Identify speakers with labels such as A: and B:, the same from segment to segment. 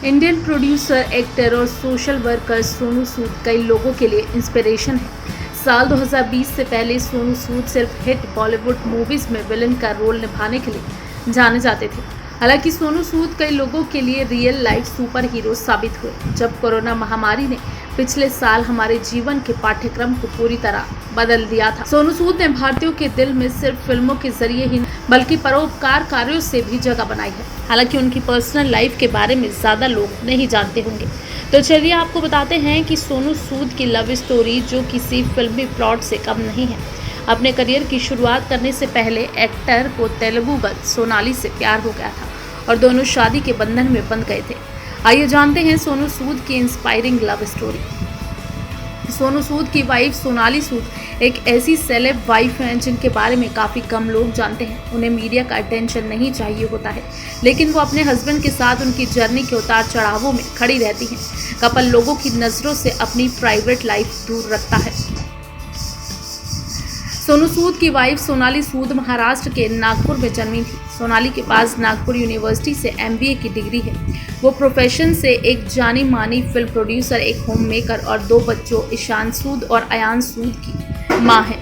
A: Indian producer, actor और social worker Sonu Sood कई लोगों के लिए इंस्पिरेशन है। साल 2020 से पहले सोनू सूद सिर्फ हिट बॉलीवुड मूवीज में विलन का रोल निभाने के लिए जाने जाते थे। हालांकि सोनू सूद कई लोगों के लिए रियल लाइफ सुपर हीरो साबित हुए। जब कोरोना महामारी ने पिछले साल हमारे जीवन के पाठ्यक्रम को पूरी तरह बदल दिया था, सोनू सूद ने भारतीयों के दिल में सिर्फ फिल्मों के जरिए ही बल्कि परोपकार कार्यों से भी जगह बनाई है। हालांकि उनकी पर्सनल लाइफ के बारे में ज्यादा लोग नहीं जानते होंगे, तो चलिए आपको बताते हैं कि सोनू सूद की लव स्टोरी जो किसी फिल्मी प्लॉट से कम नहीं है। अपने करियर की शुरुआत करने से पहले एक्टर को तेलुगु गर्ल सोनाली से प्यार हो गया था और दोनों शादी के बंधन में बंध गए थे। आइए जानते हैं सोनू सूद की inspiring love story. Sonu Sood की वाइफ सोनाली सूद एक ऐसी सेलेब वाइफ हैं जिनके बारे में काफ़ी कम लोग जानते हैं। उन्हें मीडिया का अटेंशन नहीं चाहिए होता है, लेकिन वो अपने हस्बैंड के साथ उनकी जर्नी के उतार चढ़ावों में खड़ी रहती हैं। कपल लोगों की नज़रों से अपनी प्राइवेट लाइफ दूर रखता है। सोनू सूद की वाइफ सोनाली सूद महाराष्ट्र के नागपुर में जन्मी थी। सोनाली के पास नागपुर यूनिवर्सिटी से MBA की डिग्री है। वो प्रोफेशन से एक जानी मानी फिल्म प्रोड्यूसर, एक होम मेकर और 2 बच्चों ईशान सूद और अयान सूद की मां है।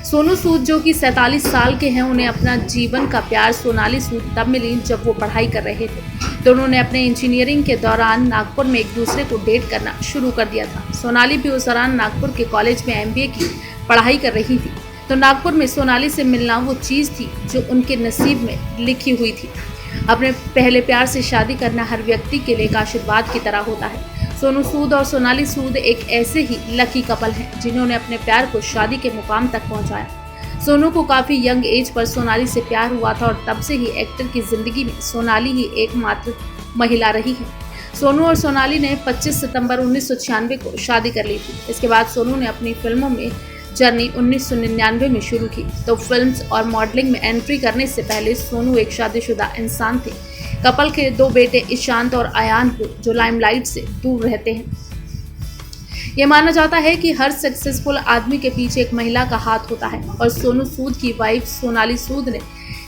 A: सोनू सूद जो कि 47 साल के हैं, उन्हें अपना जीवन का प्यार सोनाली सूद तब मिली जब वो पढ़ाई कर रहे थे। दोनों ने अपने इंजीनियरिंग के दौरान नागपुर में एक दूसरे को डेट करना शुरू कर दिया था। सोनाली भी उस दौरान नागपुर के कॉलेज में MBA की पढ़ाई कर रही थी, तो नागपुर में सोनाली से मिलना वो चीज़ थी जो उनके नसीब में लिखी हुई थी। अपने पहले प्यार से शादी करना हर व्यक्ति के लिए एक आशीर्वाद की तरह होता है। सोनू सूद और सोनाली सूद एक ऐसे ही लकी कपल हैं जिन्होंने अपने प्यार को शादी के मुकाम तक पहुंचाया। सोनू को काफ़ी यंग एज पर सोनाली से प्यार हुआ था और तब से ही एक्टर की जिंदगी में सोनाली ही एकमात्र महिला रही है। सोनू और सोनाली ने 25 सितंबर 1996 को शादी कर ली थी। इसके बाद सोनू ने अपनी फिल्मों में जर्नी 1999 में शुरू की, तो फिल्म्स और मॉडलिंग में एंट्री करने से पहले सोनू एक शादीशुदा इंसान थे। कपल के 2 बेटे ईशांत और अयान को जो लाइमलाइट से दूर रहते हैं। ये माना जाता है कि हर सक्सेसफुल आदमी के पीछे एक महिला का हाथ होता है और सोनू सूद की वाइफ सोनाली सूद ने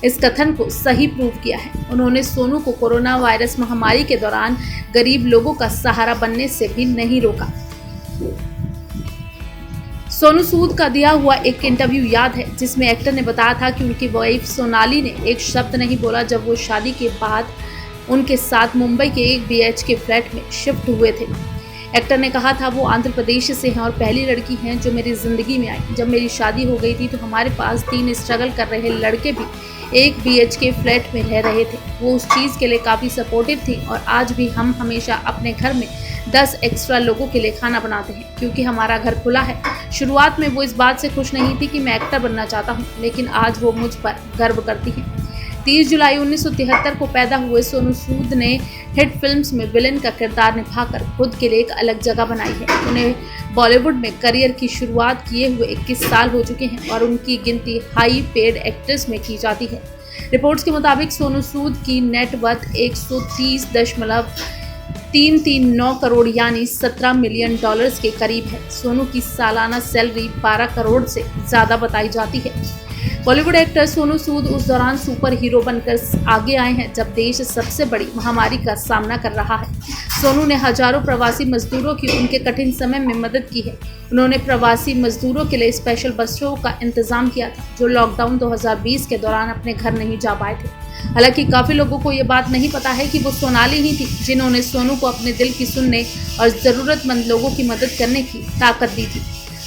A: इस कथन को सही प्रूव किया है। उन्होंने सोनू को कोरोना वायरस महामारी के दौरान गरीब लोगों का सहारा बनने से भी नहीं रोका। सोनू सूद का दिया हुआ एक इंटरव्यू याद है जिसमें एक्टर ने बताया था कि उनकी वाइफ सोनाली ने एक शब्द नहीं बोला जब वो शादी के बाद उनके साथ मुंबई के एक BHK फ्लैट में शिफ्ट हुए थे। एक्टर ने कहा था वो आंध्र प्रदेश से हैं और पहली लड़की हैं जो मेरी ज़िंदगी में आई। जब मेरी शादी हो गई थी तो हमारे पास 3 स्ट्रगल कर रहे लड़के भी एक BHK फ्लैट में रह रहे थे। वो उस चीज़ के लिए काफ़ी सपोर्टिव थी और आज भी हम हमेशा अपने घर में 10 एक्स्ट्रा लोगों के लिए खाना बनाते हैं क्योंकि हमारा घर खुला है। शुरुआत में वो इस बात से खुश नहीं थी कि मैं एक्टर बनना चाहता हूँ, लेकिन आज वो मुझ पर गर्व करती है। 30 जुलाई 1973 को पैदा हुए सोनू सूद ने हिट फिल्म्स में विलेन का किरदार निभाकर खुद के लिए एक अलग जगह बनाई है। उन्हें बॉलीवुड में करियर की शुरुआत किए हुए 21 साल हो चुके हैं और उनकी गिनती हाई पेड एक्ट्रेस में की जाती है। रिपोर्ट्स के मुताबिक सोनू सूद की नेटवर्थ 130.339 करोड़ यानी $17 मिलियन के करीब है। सोनू की सालाना सैलरी 12 करोड़ से ज़्यादा बताई जाती है। बॉलीवुड एक्टर सोनू सूद उस दौरान सुपर हीरो बनकर आगे आए हैं जब देश सबसे बड़ी महामारी का सामना कर रहा है। सोनू ने हजारों प्रवासी मजदूरों की उनके कठिन समय में मदद की है। उन्होंने प्रवासी मजदूरों के लिए स्पेशल बसों का इंतजाम किया था जो लॉकडाउन 2020 के दौरान अपने घर नहीं जा पाए थे। हालांकि काफ़ी लोगों को ये बात नहीं पता है कि वो सोनाली ही थी जिन्होंने सोनू को अपने दिल की सुनने और ज़रूरतमंद लोगों की मदद करने की ताकत दी थी।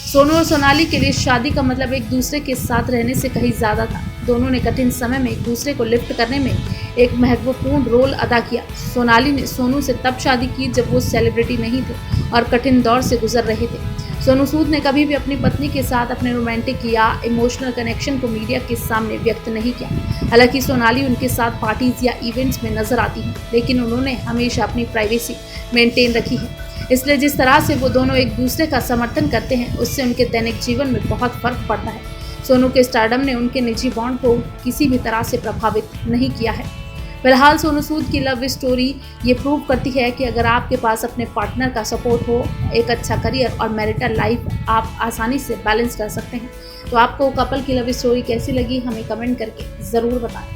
A: सोनू और सोनाली के लिए शादी का मतलब एक दूसरे के साथ रहने से कहीं ज़्यादा था। दोनों ने कठिन समय में एक दूसरे को लिफ्ट करने में एक महत्वपूर्ण रोल अदा किया। सोनाली ने सोनू से तब शादी की जब वो सेलिब्रिटी नहीं थे और कठिन दौर से गुजर रहे थे। सोनू सूद ने कभी भी अपनी पत्नी के साथ अपने रोमांटिक या इमोशनल कनेक्शन को मीडिया के सामने व्यक्त नहीं किया। हालांकि सोनाली उनके साथ पार्टीज या इवेंट्स में नजर आती हैं, लेकिन उन्होंने हमेशा अपनी प्राइवेसी मेंटेन रखी है। इसलिए जिस तरह से वो दोनों एक दूसरे का समर्थन करते हैं उससे उनके दैनिक जीवन में बहुत फर्क पड़ता है। सोनू के स्टारडम ने उनके निजी बॉन्ड को किसी भी तरह से प्रभावित नहीं किया है। फिलहाल सोनू सूद की लव स्टोरी ये प्रूव करती है कि अगर आपके पास अपने पार्टनर का सपोर्ट हो, एक अच्छा करियर और मैरिटल लाइफ आप आसानी से बैलेंस कर सकते हैं। तो आपको कपल की लव स्टोरी कैसी लगी हमें कमेंट करके ज़रूर बताएं।